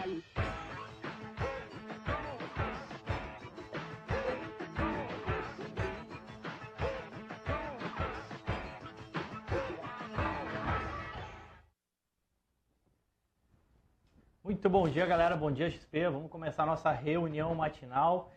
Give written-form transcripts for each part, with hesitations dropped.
Muito bom dia, galera. Bom dia, XP. Vamos começar a nossa reunião matinal.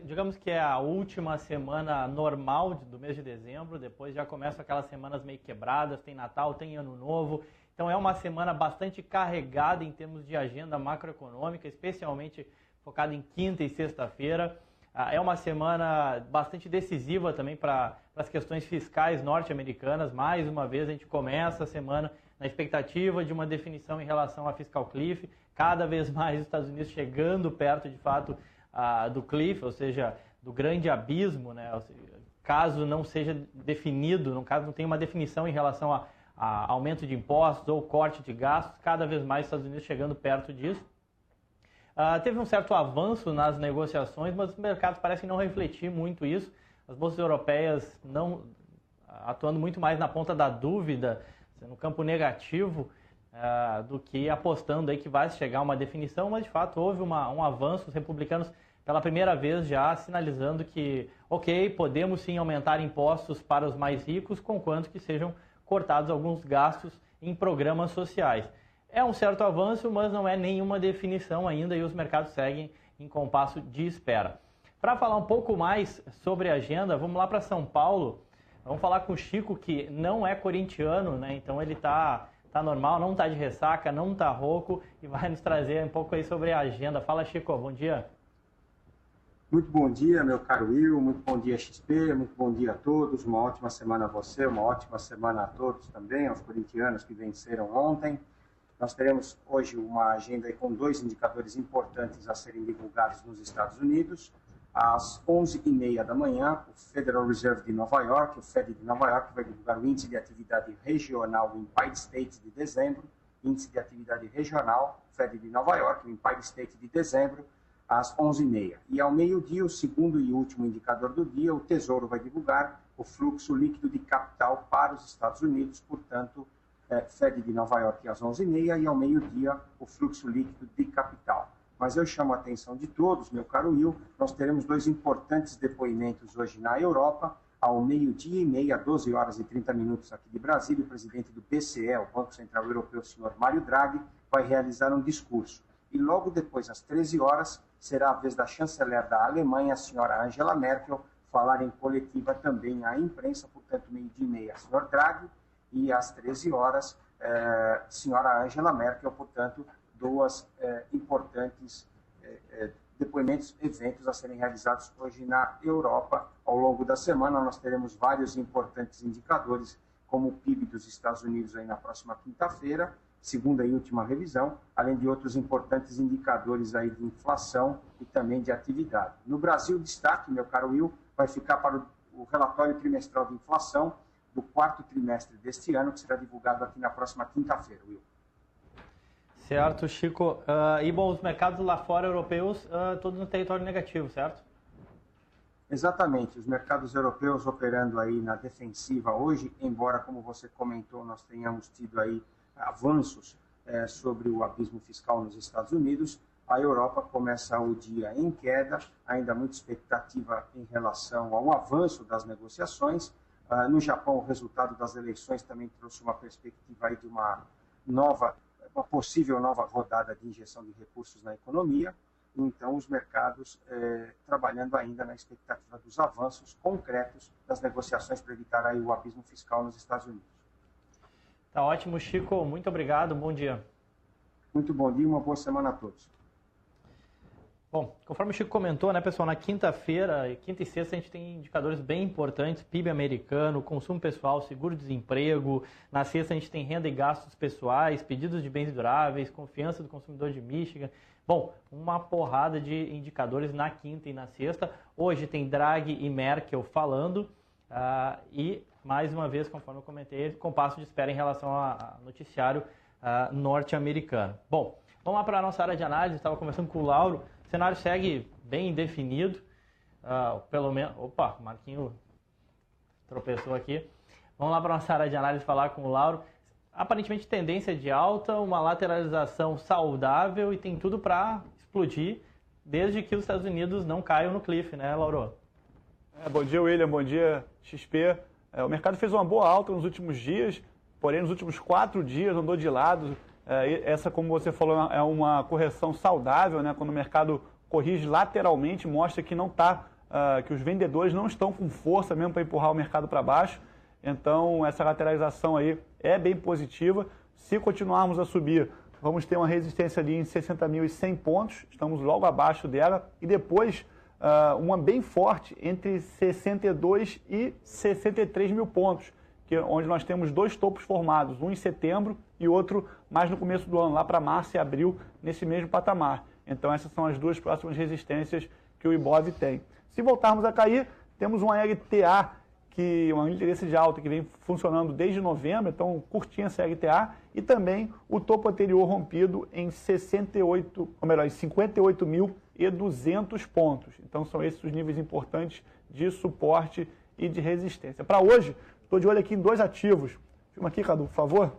Digamos que é a última semana normal do mês de dezembro. Depois já começam aquelas semanas meio quebradas. Tem Natal, tem Ano Novo. Então é uma semana bastante carregada em termos de agenda macroeconômica, especialmente focada em quinta e sexta-feira. É uma semana bastante decisiva também para as questões fiscais norte-americanas. Mais uma vez a gente começa a semana na expectativa de uma definição em relação à Fiscal Cliff, cada vez mais os Estados Unidos chegando perto, de fato, do Cliff, ou seja, do grande abismo, né? Caso não seja definido, caso não tenha uma definição em relação a aumento de impostos ou corte de gastos, cada vez mais os Estados Unidos chegando perto disso. Teve um certo avanço nas negociações, mas os mercados parecem não refletir muito isso. As bolsas europeias não atuando muito mais na ponta da dúvida, no campo negativo, do que apostando aí que vai chegar a uma definição, mas de fato houve um avanço. Os republicanos, pela primeira vez, já sinalizando que, ok, podemos sim aumentar impostos para os mais ricos, conquanto que sejam cortados alguns gastos em programas sociais. É um certo avanço, mas não é nenhuma definição ainda e os mercados seguem em compasso de espera. Para falar um pouco mais sobre a agenda, vamos lá para São Paulo. Vamos falar com o Chico, que não é corintiano, né? Então ele tá normal, não tá de ressaca, não tá rouco e vai nos trazer um pouco aí sobre a agenda. Fala, Chico, bom dia. Muito bom dia, meu caro Will, muito bom dia, XP, muito bom dia a todos, uma ótima semana a você, uma ótima semana a todos também, aos corintianos que venceram ontem. Nós teremos hoje uma agenda com dois indicadores importantes a serem divulgados nos Estados Unidos. Às 11h30 da manhã, o Federal Reserve de Nova York, o Fed de Nova York, vai divulgar o Índice de Atividade Regional do Empire State de dezembro, Índice de Atividade Regional, Fed de Nova York, o Empire State de dezembro, às 11h30. E ao meio-dia, o segundo e último indicador do dia, o Tesouro vai divulgar o fluxo líquido de capital para os Estados Unidos, portanto, Fed de Nova York às 11h30 e ao meio-dia o fluxo líquido de capital. Mas eu chamo a atenção de todos, meu caro Will, nós teremos dois importantes depoimentos hoje na Europa. Ao meio-dia e meia, 12 horas e 30 minutos aqui de Brasília, o presidente do BCE, o Banco Central Europeu, o senhor Mário Draghi, vai realizar um discurso. E logo depois, às 13 horas, será a vez da chanceler da Alemanha, a senhora Angela Merkel, falar em coletiva também à imprensa, portanto, meio-dia e meia, senhor Draghi, e às 13 horas, senhora Angela Merkel, portanto, duas importantes depoimentos, eventos a serem realizados hoje na Europa. Ao longo da semana, nós teremos vários importantes indicadores, como o PIB dos Estados Unidos aí na próxima quinta-feira, segunda e última revisão, além de outros importantes indicadores aí de inflação e também de atividade. No Brasil, o destaque, meu caro Will, vai ficar para o relatório trimestral de inflação do quarto trimestre deste ano, que será divulgado aqui na próxima quinta-feira, Will. Certo, Chico. E bom, os mercados lá fora europeus, todos no território negativo, certo? Exatamente, os mercados europeus operando aí na defensiva hoje, embora, como você comentou, nós tenhamos tido aí avanços sobre o abismo fiscal nos Estados Unidos, a Europa começa o dia em queda, ainda muita expectativa em relação ao avanço das negociações. No Japão, o resultado das eleições também trouxe uma perspectiva aí de uma possível nova rodada de injeção de recursos na economia. Então, os mercados trabalhando ainda na expectativa dos avanços concretos das negociações para evitar aí o abismo fiscal nos Estados Unidos. Tá ótimo, Chico. Muito obrigado. Bom dia. Muito bom dia e uma boa semana a todos. Bom, conforme o Chico comentou, né, pessoal, na quinta-feira, quinta e sexta, a gente tem indicadores bem importantes, PIB americano, consumo pessoal, seguro-desemprego. Na sexta, a gente tem renda e gastos pessoais, pedidos de bens duráveis, confiança do consumidor de Michigan. Bom, uma porrada de indicadores na quinta e na sexta. Hoje tem Draghi e Merkel falando e, mais uma vez, conforme eu comentei, compasso de espera em relação ao noticiário norte-americano. Bom, vamos lá para a nossa área de análise. Estava conversando com o Lauro. O cenário segue bem definido, pelo menos... Opa, o Marquinho tropeçou aqui. Vamos lá para a nossa área de análise falar com o Lauro. aparentemente tendência de alta, uma lateralização saudável e tem tudo para explodir, desde que os Estados Unidos não caiam no cliff, né, Lauro? Bom dia, William. Bom dia, XP. O mercado fez uma boa alta nos últimos dias, porém nos últimos 4 dias andou de lado. Essa, como você falou, é uma correção saudável, né? Quando o mercado corrige lateralmente, mostra que não que os vendedores não estão com força mesmo para empurrar o mercado para baixo. Então, essa lateralização aí é bem positiva. Se continuarmos a subir, vamos ter uma resistência ali em 60.100 pontos, estamos logo abaixo dela, e depois uma bem forte entre 62 e 63 mil pontos, onde nós temos 2 topos formados, um em setembro e outro mais no começo do ano, lá para março e abril, nesse mesmo patamar. Então, essas são as 2 próximas resistências que o Ibov tem. Se voltarmos a cair, temos uma LTA, uma liderança de alta que vem funcionando desde novembro, então curtinha essa LTA, e também o topo anterior rompido em 58.200 pontos. Então são esses os níveis importantes de suporte e de resistência. Para hoje, estou de olho aqui em 2 ativos. Filma aqui, Cadu, por favor.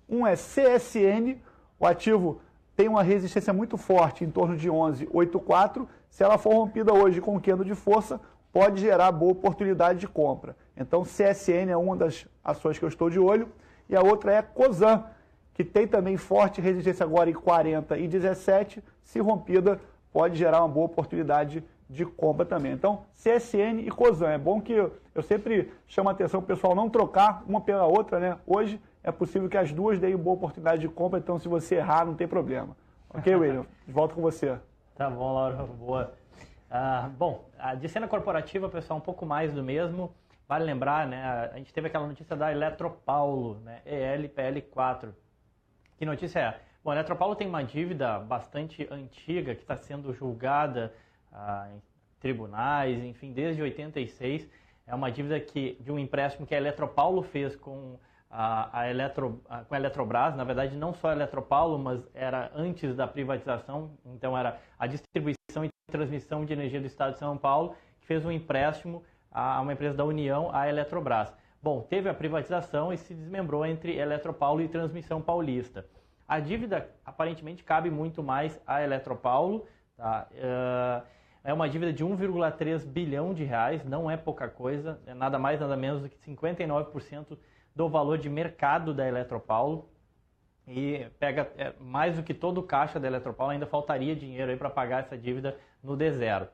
Um é CSN, o ativo tem uma resistência muito forte em torno de 11,84. Se ela for rompida hoje com queda de força, pode gerar boa oportunidade de compra. Então, CSN é uma das ações que eu estou de olho. E a outra é Cosan, que tem também forte resistência agora em 40 e 17. Se rompida, pode gerar uma boa oportunidade de compra também. Então, CSN e Cosan. É bom que eu sempre chamo a atenção para o pessoal não trocar uma pela outra, né? Hoje é possível que as duas deem boa oportunidade de compra, então se você errar, não tem problema. Ok, William? Volto com você. Tá bom, Laura. Boa. Bom, de cena corporativa, pessoal, um pouco mais do mesmo. Vale lembrar, né, a gente teve aquela notícia da Eletropaulo, né, ELPL4. Que notícia é? Bom, a Eletropaulo tem uma dívida bastante antiga que está sendo julgada em tribunais, enfim, desde 86. É uma dívida de um empréstimo que a Eletropaulo fez com a Eletrobras. Na verdade, não só a Eletropaulo, mas era antes da privatização. Então, era a distribuição e transmissão de energia do Estado de São Paulo, que fez um empréstimo a uma empresa da União, a Eletrobras. Bom, teve a privatização e se desmembrou entre Eletropaulo e Transmissão Paulista. A dívida, aparentemente, cabe muito mais à Eletropaulo. Tá? É uma dívida de 1,3 bilhão de reais, não é pouca coisa, é nada mais, nada menos do que 59% do valor de mercado da Eletropaulo. E pega mais do que todo o caixa da Eletropaulo, ainda faltaria dinheiro aí para pagar essa dívida no D0.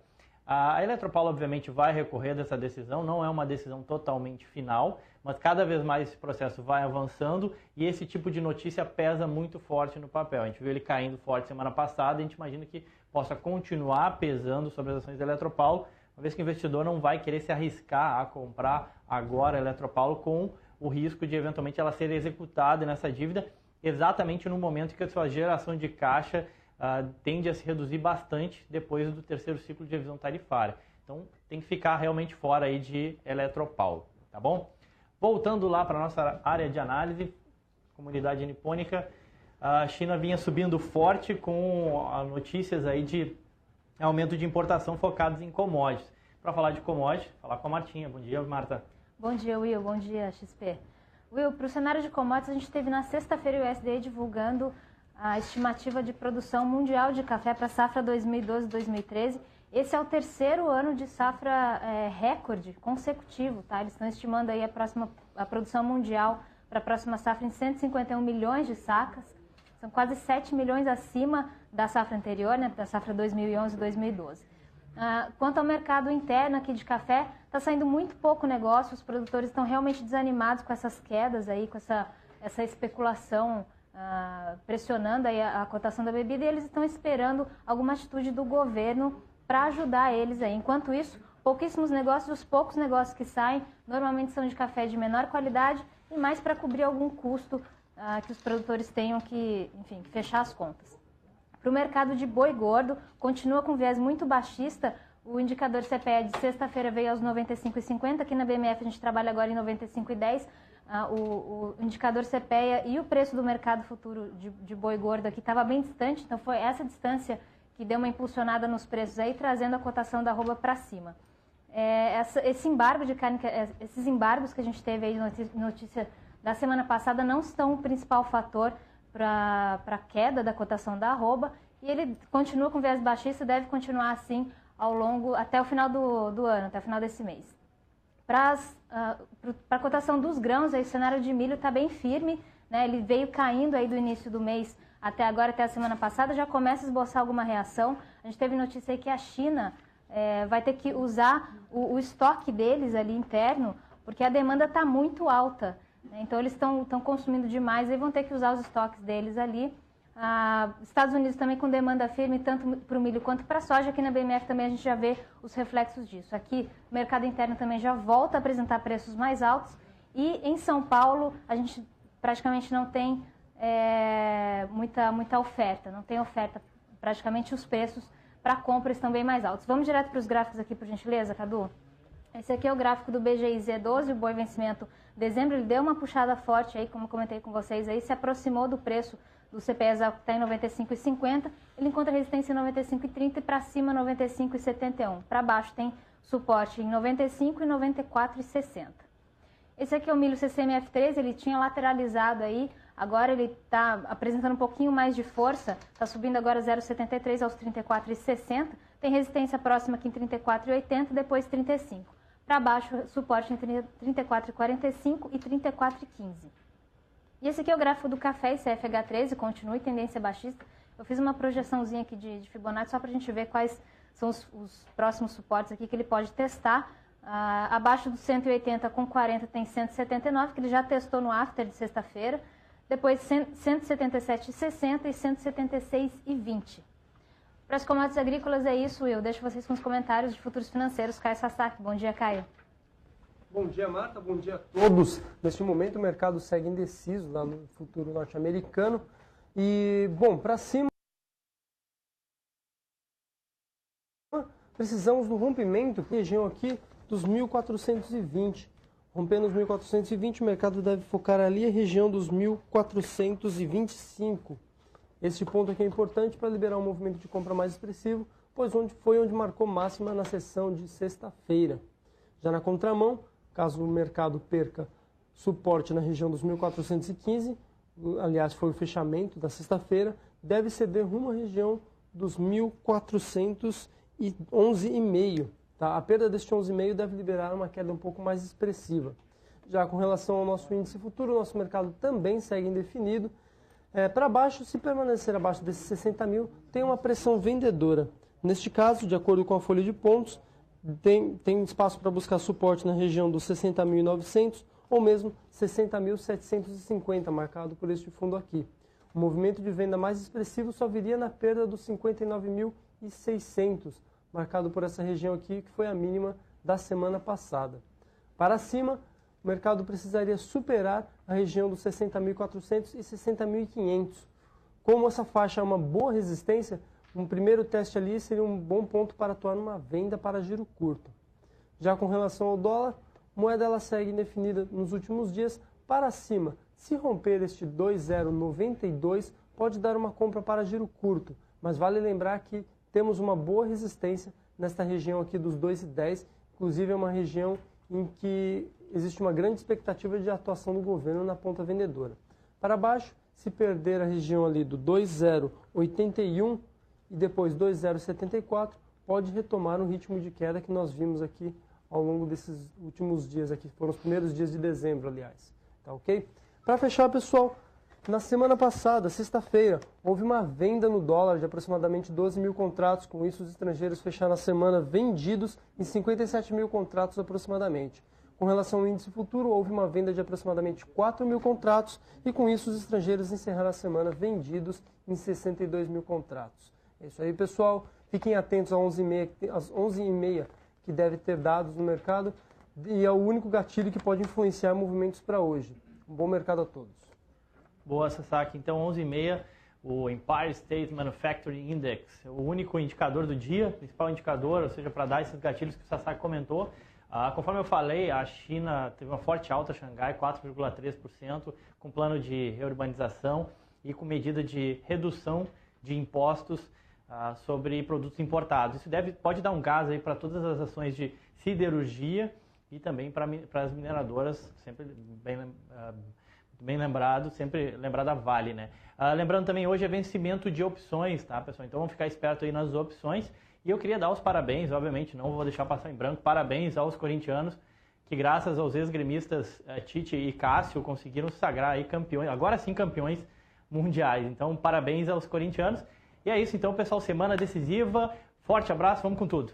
A Eletropaulo, obviamente, vai recorrer dessa decisão, não é uma decisão totalmente final, mas cada vez mais esse processo vai avançando e esse tipo de notícia pesa muito forte no papel. A gente viu ele caindo forte semana passada e a gente imagina que possa continuar pesando sobre as ações da Eletropaulo, uma vez que o investidor não vai querer se arriscar a comprar agora a Eletropaulo com o risco de, eventualmente, ela ser executada nessa dívida exatamente no momento em que a sua geração de caixa tende a se reduzir bastante depois do terceiro ciclo de revisão tarifária. Então, tem que ficar realmente fora aí de Eletropaulo, tá bom? Voltando lá para a nossa área de análise, comunidade nipônica, a China vinha subindo forte com notícias aí de aumento de importação focados em commodities. Para falar de commodities, falar com a Martinha. Bom dia, Marta. Bom dia, Will. Bom dia, XP. Will, para o cenário de commodities, a gente teve na sexta-feira o USDA divulgando a estimativa de produção mundial de café para a safra 2012-2013. Esse é o terceiro ano de safra recorde consecutivo, tá? Eles estão estimando aí a produção mundial para a próxima safra em 151 milhões de sacas. São quase 7 milhões acima da safra anterior, né, da safra 2011-2012. Quanto ao mercado interno aqui de café, está saindo muito pouco negócio, os produtores estão realmente desanimados com essas quedas aí, com essa especulação pressionando aí a cotação da bebida, e eles estão esperando alguma atitude do governo para ajudar eles aí. Enquanto isso, pouquíssimos negócios, os poucos negócios que saem, normalmente são de café de menor qualidade e mais para cobrir algum custo que os produtores tenham que, enfim, fechar as contas. Para o mercado de boi gordo, continua com viés muito baixista. O indicador CPEA de sexta-feira veio aos 95,50, aqui na BMF a gente trabalha agora em 95,10. O indicador CPEA e o preço do mercado futuro de boi gordo aqui estava bem distante, então foi essa distância que deu uma impulsionada nos preços aí, trazendo a cotação da arroba para cima. Esse embargo de carne, esses embargos que a gente teve aí, notícia da semana passada não são o principal fator para a queda da cotação da arroba, e ele continua com viés baixista, deve continuar assim até o final do ano, até o final desse mês. Para a cotação dos grãos, aí, o cenário de milho está bem firme, né? Ele veio caindo aí do início do mês até agora, até a semana passada, já começa a esboçar alguma reação. A gente teve notícia aí que a China vai ter que usar o estoque deles ali interno, porque a demanda está muito alta, né? Então eles estão consumindo demais e vão ter que usar os estoques deles ali. Estados Unidos também com demanda firme, tanto para o milho quanto para a soja. Aqui na BMF também a gente já vê os reflexos disso. Aqui o mercado interno também já volta a apresentar preços mais altos. E em São Paulo a gente praticamente não tem muita oferta. Não tem oferta, praticamente os preços para compra estão bem mais altos. Vamos direto para os gráficos aqui, por gentileza, Cadu? Esse aqui é o gráfico do BGI Z12, o boi vencimento dezembro. Ele deu uma puxada forte aí, como eu comentei com vocês, aí se aproximou do preço do CPE exato, que está em 95,50, ele encontra resistência em 95,30 e para cima 95,71. Para baixo tem suporte em 95 e 94,60. Esse aqui é o milho CCMF13, ele tinha lateralizado aí, agora ele está apresentando um pouquinho mais de força, está subindo agora 0,73 aos 34,60, tem resistência próxima aqui em 34,80, depois 35. Para baixo, suporte em 34,45 e 34,15. E esse aqui é o gráfico do café ICFH13, continua em tendência baixista. Eu fiz uma projeçãozinha aqui de Fibonacci só para a gente ver quais são os próximos suportes aqui que ele pode testar. Abaixo do 180 com 40 tem 179, que ele já testou no after de sexta-feira. Depois 177,60 e 176,20. Para as commodities agrícolas é isso, Will. Deixo vocês com os comentários de futuros financeiros. Caio Sasaki. Bom dia, Caio. Bom dia, Marta. Bom dia a todos. Neste momento, o mercado segue indeciso lá no futuro norte-americano. E, bom, para cima, precisamos do rompimento, região aqui dos 1.420. Rompendo os 1.420, o mercado deve focar ali a região dos 1.425. Este ponto aqui é importante para liberar um movimento de compra mais expressivo, pois foi onde marcou máxima na sessão de sexta-feira. Já na contramão, caso o mercado perca suporte na região dos 1.415, aliás, foi o fechamento da sexta-feira, deve ceder rumo à região dos 1.411,5. Tá? A perda deste 11,5 deve liberar uma queda um pouco mais expressiva. Já com relação ao nosso índice futuro, o nosso mercado também segue indefinido. Para baixo, se permanecer abaixo desses 60 mil, tem uma pressão vendedora. Neste caso, de acordo com a folha de pontos, tem espaço para buscar suporte na região dos 60.900 ou mesmo 60.750, marcado por este fundo aqui. O movimento de venda mais expressivo só viria na perda dos 59.600, marcado por essa região aqui, que foi a mínima da semana passada. Para cima, o mercado precisaria superar a região dos 60.400 e 60.500. Como essa faixa é uma boa resistência, um primeiro teste ali seria um bom ponto para atuar numa venda para giro curto. Já com relação ao dólar, a moeda ela segue indefinida nos últimos dias para cima. Se romper este 2,092, pode dar uma compra para giro curto, mas vale lembrar que temos uma boa resistência nesta região aqui dos 2,10, inclusive é uma região em que existe uma grande expectativa de atuação do governo na ponta vendedora. Para baixo, se perder a região ali do 2,081 e depois 2,074, pode retomar um ritmo de queda que nós vimos aqui ao longo desses últimos dias aqui, foram os primeiros dias de dezembro, aliás. Tá ok? Para fechar, pessoal, na semana passada, sexta-feira, houve uma venda no dólar de aproximadamente 12 mil contratos. Com isso, os estrangeiros fecharam a semana vendidos em 57 mil contratos aproximadamente. Com relação ao índice futuro, houve uma venda de aproximadamente 4 mil contratos e com isso os estrangeiros encerraram a semana vendidos em 62 mil contratos. É isso aí, pessoal. Fiquem atentos às 11h30 que deve ter dados no mercado e é o único gatilho que pode influenciar movimentos para hoje. Um bom mercado a todos. Boa, Sasaki. Então, 11h30, o Empire State Manufacturing Index, o único indicador do dia, principal indicador, ou seja, para dar esses gatilhos que o Sasaki comentou. Conforme eu falei, a China teve uma forte alta, Xangai, 4,3%, com plano de reurbanização e com medida de redução de impostos sobre produtos importados. Isso pode dar um gás aí para todas as ações de siderurgia e também para as mineradoras, sempre Bem lembrado, sempre lembrar da Vale, né? Lembrando também, hoje é vencimento de opções, tá, pessoal? Então vamos ficar esperto aí nas opções. E eu queria dar os parabéns, obviamente, não vou deixar passar em branco, parabéns aos corintianos, que graças aos ex-gremistas Tite e Cássio conseguiram se sagrar aí campeões, agora sim campeões mundiais. Então, parabéns aos corintianos. E é isso, então, pessoal, semana decisiva. Forte abraço, vamos com tudo.